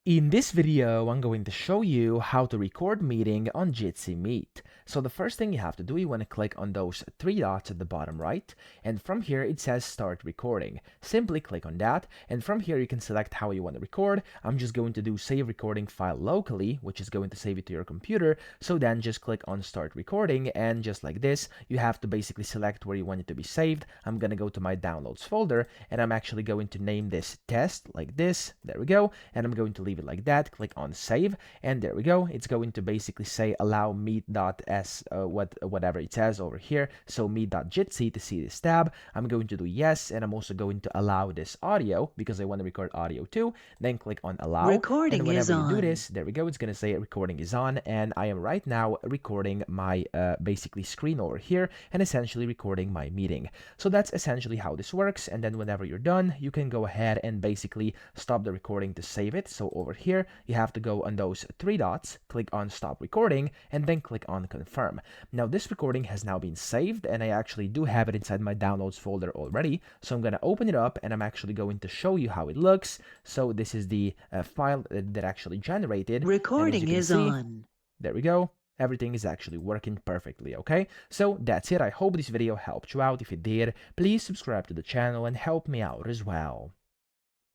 In this video, I'm going to show you how to record meeting on Jitsi Meet. So the first thing you have to do, you want to click on those three dots at the bottom right, and from here it says start recording. Simply click on that, and from here you can select how you want to record. I'm just going to do save recording file locally, which is going to save it to your computer. So then just click on start recording, and just like this, you have to basically select where you want it to be saved. I'm going to go to my downloads folder, and I'm actually going to name this test like this. There we go, and I'm going to leave it like that. Click on save, and there we go. It's going to basically say allow meet.s whatever it says over here, so meet.jitsi to see this tab. I'm going to do yes, and I'm also going to allow this audio because I want to record audio too. Then click on allow, and Recording is whenever you do on. this, there we go, it's going to say recording is on, and I am right now recording my basically screen over here and essentially recording my meeting. So that's essentially how this works, and then whenever you're done, you can go ahead and basically stop the recording to save it. So over here, you have to go on those three dots, click on stop recording, and then click on confirm. Now this recording has now been saved, and I actually do have it inside my downloads folder already. So I'm going to open it up, and I'm actually going to show you how it looks. So this is the file that actually generated. And as you Recording can is see, on. there we go. Everything is actually working perfectly, okay? So that's it. I hope this video helped you out. If it did, please subscribe to the channel and help me out as well.